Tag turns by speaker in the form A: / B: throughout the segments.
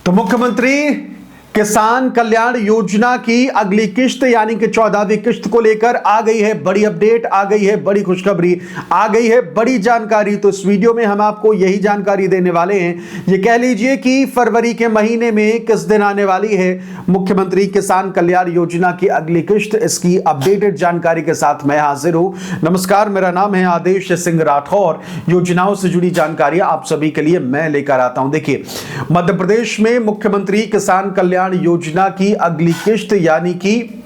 A: तो मुख्यमंत्री किसान कल्याण योजना की अगली किश्त यानी कि 14वीं किश्त को लेकर आ गई है बड़ी अपडेट, आ गई है बड़ी खुशखबरी, आ गई है बड़ी जानकारी। तो इस वीडियो में हम आपको यही जानकारी देने वाले हैं। ये कह लीजिए कि फरवरी के महीने में किस दिन आने वाली है मुख्यमंत्री किसान कल्याण योजना की अगली किश्त। इसकी अपडेटेड जानकारी के साथ मैं हाजिर हूं। नमस्कार, मेरा नाम है आदेश सिंह राठौर। योजनाओं से जुड़ी जानकारी आप सभी के लिए मैं लेकर आता हूं। देखिए, मध्य प्रदेश में मुख्यमंत्री किसान कल्याण योजना की अगली किश्त यानी कि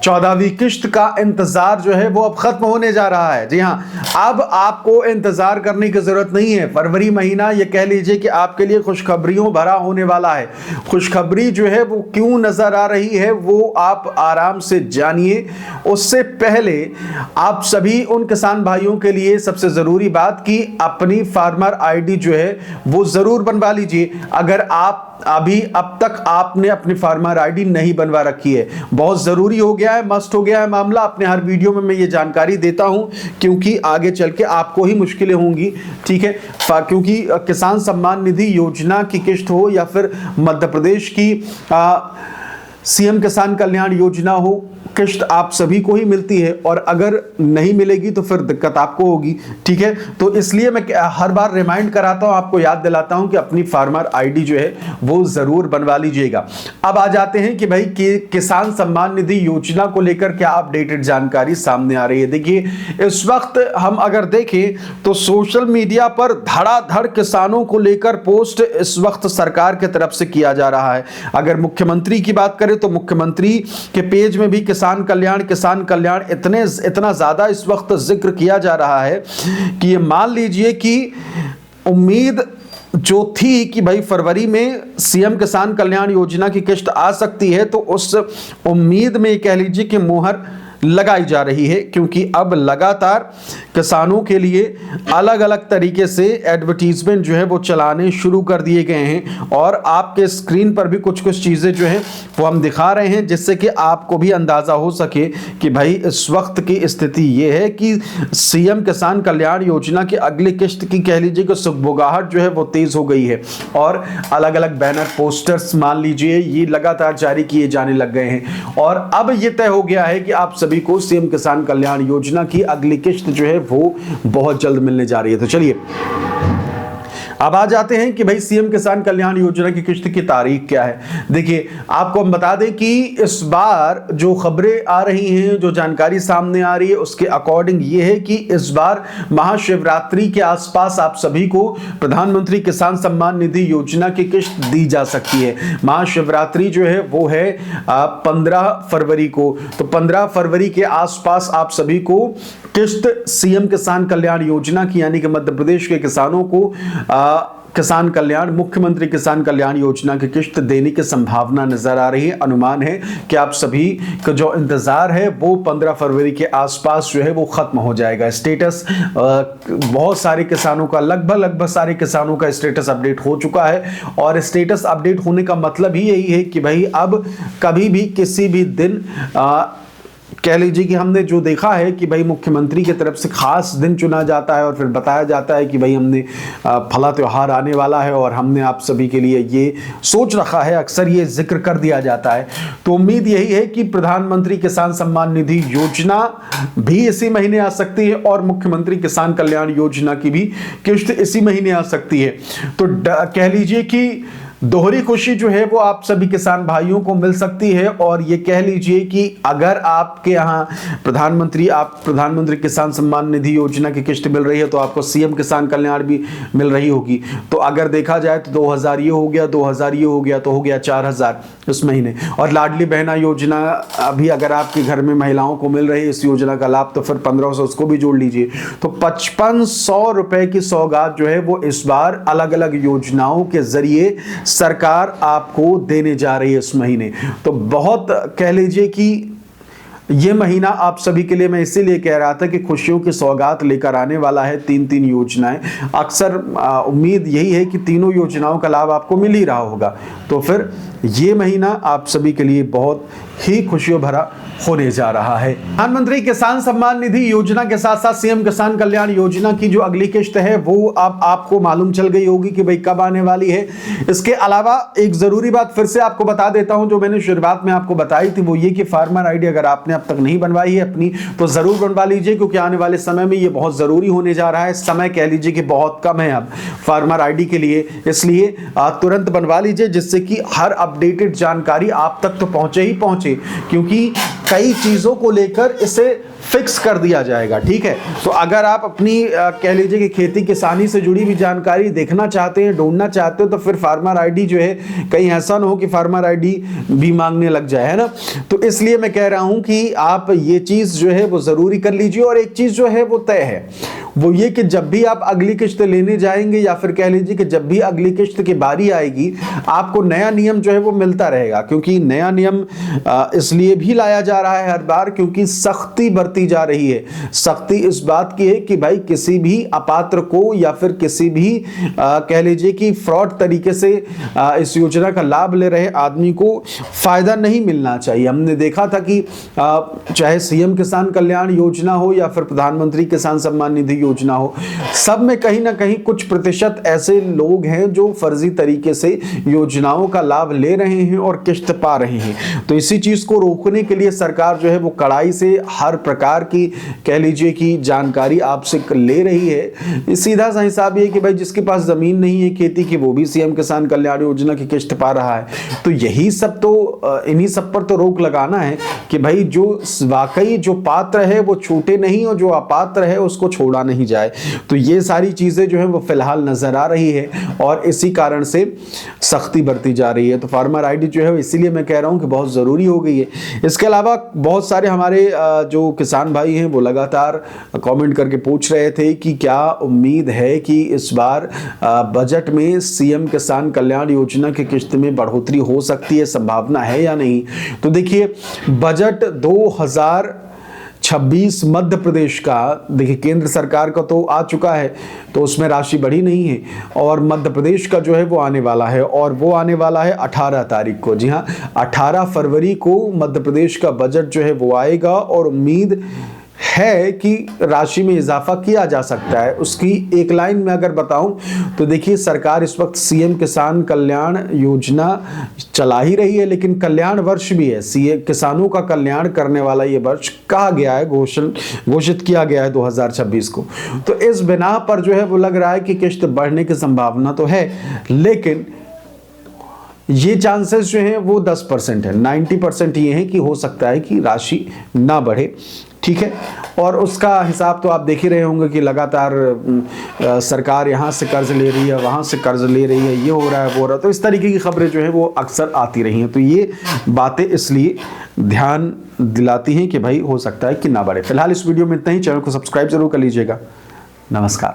A: 14वीं किश्त का इंतजार जो है वो अब खत्म होने जा रहा है। जी हां, अब आपको इंतजार करने की जरूरत नहीं है। फरवरी महीना ये कह लीजिए कि आपके लिए खुशखबरियों भरा होने वाला है। खुशखबरी जो है वो क्यों नजर आ रही है वो आप आराम से जानिए। उससे पहले आप सभी उन किसान भाइयों के लिए सबसे जरूरी बात कि अपनी फार्मर आईडी जो है वो जरूर बनवा लीजिए। अगर आप अभी अब तक आपने अपनी फार्मर आईडी नहीं बनवा रखी है, बहुत जरूरी हो गया है, मस्ट हो गया है मामला। अपने हर वीडियो में मैं ये जानकारी देता हूं क्योंकि आगे चल के आपको ही मुश्किलें होंगी। ठीक है, क्योंकि किसान सम्मान निधि योजना की किश्त हो या फिर मध्य प्रदेश की सीएम किसान कल्याण योजना हो, किश्त आप सभी को ही मिलती है और अगर नहीं मिलेगी तो फिर दिक्कत आपको होगी। ठीक है, तो इसलिए मैं हर बार रिमाइंड कराता हूं, आपको याद दिलाता हूं कि अपनी फार्मर आईडी जो है वो जरूर बनवा लीजिएगा। अब आ जाते हैं कि भाई किसान सम्मान निधि योजना को लेकर क्या अपडेटेड जानकारी सामने आ रही है। देखिए, इस वक्त हम अगर देखें तो सोशल मीडिया पर धड़ाधड़ किसानों को लेकर पोस्ट इस वक्त सरकार की तरफ से किया जा रहा है। अगर मुख्यमंत्री की बात करें तो मुख्यमंत्री के पेज में भी किसान कल्याण इतना ज्यादा इस वक्त जिक्र किया जा रहा है कि ये मान लीजिए कि उम्मीद जो थी कि भाई फरवरी में सीएम किसान कल्याण योजना की किश्त आ सकती है, तो उस उम्मीद में कह लीजिए कि मुहर लगाई जा रही है, क्योंकि अब लगातार किसानों के लिए अलग अलग तरीके से एडवर्टीजमेंट जो है वो चलाने शुरू कर दिए गए हैं। और आपके स्क्रीन पर भी कुछ कुछ चीज़ें जो है वो हम दिखा रहे हैं जिससे कि आपको भी अंदाज़ा हो सके कि भाई इस वक्त की स्थिति ये है कि सीएम किसान कल्याण योजना की अगली किश्त की कह लीजिए कि सुगबुगाहट जो है वो तेज़ हो गई है और अलग अलग बैनर पोस्टर्स मान लीजिए ये लगातार जारी किए जाने लग गए हैं। और अब ये तय हो गया है कि आप सभी को सीएम किसान कल्याण योजना की अगली किश्त जो है वो बहुत जल्द मिलने जा रही है। तो चलिए अब आ जाते हैं कि भाई सीएम किसान कल्याण योजना की किश्त की तारीख क्या है। देखिए, आपको हम बता दें कि इस बार जो खबरें आ रही हैं, जो जानकारी सामने आ रही है उसके अकॉर्डिंग ये है कि इस बार महाशिवरात्रि के आसपास आप सभी को प्रधानमंत्री किसान सम्मान निधि योजना की किश्त दी जा सकती है। महाशिवरात्रि जो है वो है 15 फरवरी को, तो 15 फरवरी के आसपास आप सभी को किश्त सीएम किसान कल्याण योजना की यानी कि मध्य प्रदेश के किसानों को किसान कल्याण मुख्यमंत्री किसान कल्याण योजना की किश्त देने की संभावना नजर आ रही है। अनुमान है कि आप सभी का जो इंतजार है वो 15 फरवरी के आसपास जो है वो खत्म हो जाएगा। स्टेटस बहुत सारे किसानों का लगभग सारे किसानों का स्टेटस अपडेट हो चुका है और स्टेटस अपडेट होने का मतलब ही यही है कि भाई अब कभी भी किसी भी दिन कह लीजिए कि हमने जो देखा है कि भाई मुख्यमंत्री की तरफ से खास दिन चुना जाता है और फिर बताया जाता है कि भाई हमने फला त्योहार आने वाला है और हमने आप सभी के लिए ये सोच रखा है, अक्सर ये जिक्र कर दिया जाता है। तो उम्मीद यही है कि प्रधानमंत्री किसान सम्मान निधि योजना भी इसी महीने आ सकती है और मुख्यमंत्री किसान कल्याण योजना की भी किश्त इसी महीने आ सकती है। तो कह लीजिए कि दोहरी खुशी जो है वो आप सभी किसान भाइयों को मिल सकती है। और ये कह लीजिए कि अगर आपके यहाँ प्रधानमंत्री किसान सम्मान निधि योजना की किश्त मिल रही है तो आपको सीएम किसान कल्याण भी मिल रही होगी। तो अगर देखा जाए तो 2000 ये हो गया, 2000 ये हो गया, तो हो गया 4000 इस महीने। और लाडली बहना योजना अभी अगर आपके घर में महिलाओं को मिल रही है इस योजना का लाभ तो फिर 1500 उसको भी जोड़ लीजिए। तो 5500 रुपए की सौगात जो है वो इस बार अलग अलग योजनाओं के जरिए सरकार आपको देने जा रही है इस महीने। तो बहुत कह लीजिए कि ये महीना आप सभी के लिए मैं इसीलिए कह रहा था कि खुशियों की सौगात लेकर आने वाला है। तीन योजनाएं, अक्सर उम्मीद यही है कि तीनों योजनाओं का लाभ आपको मिल ही रहा होगा। तो फिर ये महीना आप सभी के लिए बहुत ही खुशियों भरा होने जा रहा है। प्रधानमंत्री किसान सम्मान निधि योजना के साथ साथ सीएम किसान कल्याण योजना की जो अगली किश्त है वो अब आपको मालूम चल गई होगी कि भाई कब आने वाली है। इसके अलावा एक जरूरी बात फिर से आपको बता देता हूं जो मैंने शुरुआत में आपको बताई थी, वो ये कि फार्मर आईडी अगर आपने अब तक नहीं बनवाई है अपनी तो जरूर बनवा लीजिए, क्योंकि आने वाले समय में ये बहुत जरूरी होने जा रहा है। समय कह लीजिए कि बहुत कम है अब फार्मर आईडी के लिए, इसलिए तुरंत बनवा लीजिए जिससे कि हर अपडेटेड जानकारी आप तक तो पहुंचे ही पहुंचे, क्योंकि कई चीजों को लेकर इसे फिक्स कर दिया जाएगा। ठीक है, तो अगर आप अपनी कह लीजिए कि खेती किसानी से जुड़ी भी जानकारी देखना चाहते हैं, ढूंढना चाहते हो, तो फिर फार्मर आईडी जो है कहीं ऐसा ना हो कि फार्मर आईडी भी मांगने लग जाए, है ना। तो इसलिए मैं कह रहा हूं कि आप ये चीज जो है वो जरूरी कर लीजिए। और एक चीज जो है वो तय है, वो ये कि जब भी आप अगली किश्त लेने जाएंगे या फिर कह लीजिए कि जब भी अगली किश्त की बारी आएगी आपको नया नियम जो है वो मिलता रहेगा। क्योंकि नया नियम इसलिए भी लाया जा रहा है हर बार क्योंकि सख्ती बरती जा रही है। सख्ती इस बात की है कि भाई किसी भी अपात्र को या फिर किसी भी कह लीजिए कि फ्रॉड तरीके से इस योजना का लाभ ले रहे आदमी को फायदा नहीं मिलना चाहिए। हमने देखा था कि चाहे सीएम किसान कल्याण योजना हो या फिर प्रधानमंत्री किसान सम्मान निधि योजना हो, सब में कहीं ना कहीं कुछ प्रतिशत ऐसे लोग हैं जो फर्जी तरीके से योजनाओं का लाभ ले रहे हैं और किश्त पा रहे हैं। तो इसी चीज को रोकने के लिए सरकार जो है वो कड़ाई से हर प्रकार की कह लीजिए कि जानकारी आपसे ले रही है। सीधा सा हिसाब ये कि भाई जिसके पास जमीन नहीं है खेती की वो भी सीएम किसान कल्याण योजना की किश्त पा रहा है। तो यही सब तो इन्हीं सब पर तो रोक लगाना है कि भाई जो वाकई जो पात्र है वो छूटे नहीं और जो अपात्र है उसको छोड़ा नहीं जाए। तो ये सारी चीजें जो है वो फिलहाल नजर आ रही है और इसी कारण से सख्ती बरती जा रही है। तो फार्मर आईडी जो है इसीलिए मैं कह रहा हूं कि बहुत जरूरी हो गई है। इसके अलावा बहुत सारे हमारे जो किसान भाई हैं वो लगातार कमेंट करके पूछ रहे थे कि क्या उम्मीद है कि इस बार बजट में सीएम किसान कल्याण योजना की किश्त में बढ़ोतरी हो सकती है, संभावना है या नहीं। तो देखिए बजट 2026 मध्य प्रदेश का देखिए केंद्र सरकार का तो आ चुका है तो उसमें राशि बढ़ी नहीं है और मध्य प्रदेश का जो है वो आने वाला है और वो आने वाला है 18 तारीख को। जी हाँ, 18 फरवरी को मध्य प्रदेश का बजट जो है वो आएगा और उम्मीद है कि राशि में इजाफा किया जा सकता है। उसकी एक लाइन में अगर बताऊं तो देखिए सरकार इस वक्त सीएम किसान कल्याण योजना चला ही रही है, लेकिन कल्याण वर्ष भी है। सीएम किसानों का कल्याण करने वाला ये वर्ष कहा गया है, घोषित किया गया है 2026 को। तो इस बिना पर जो है वो लग रहा है कि किश्त बढ़ने की संभावना तो है, लेकिन ये चांसेस जो हैं वो 10% है। 90% ये है कि हो सकता है कि राशि ना बढ़े। ठीक है, और उसका हिसाब तो आप देख ही रहे होंगे कि लगातार सरकार यहाँ से कर्ज ले रही है, वहाँ से कर्ज ले रही है, ये हो रहा है वो हो रहा है। तो इस तरीके की खबरें जो है वो अक्सर आती रही हैं। तो ये बातें इसलिए ध्यान दिलाती हैं कि भाई हो सकता है कि ना बढ़े। फिलहाल इस वीडियो में इतना ही। चैनल को सब्सक्राइब जरूर कर लीजिएगा। नमस्कार।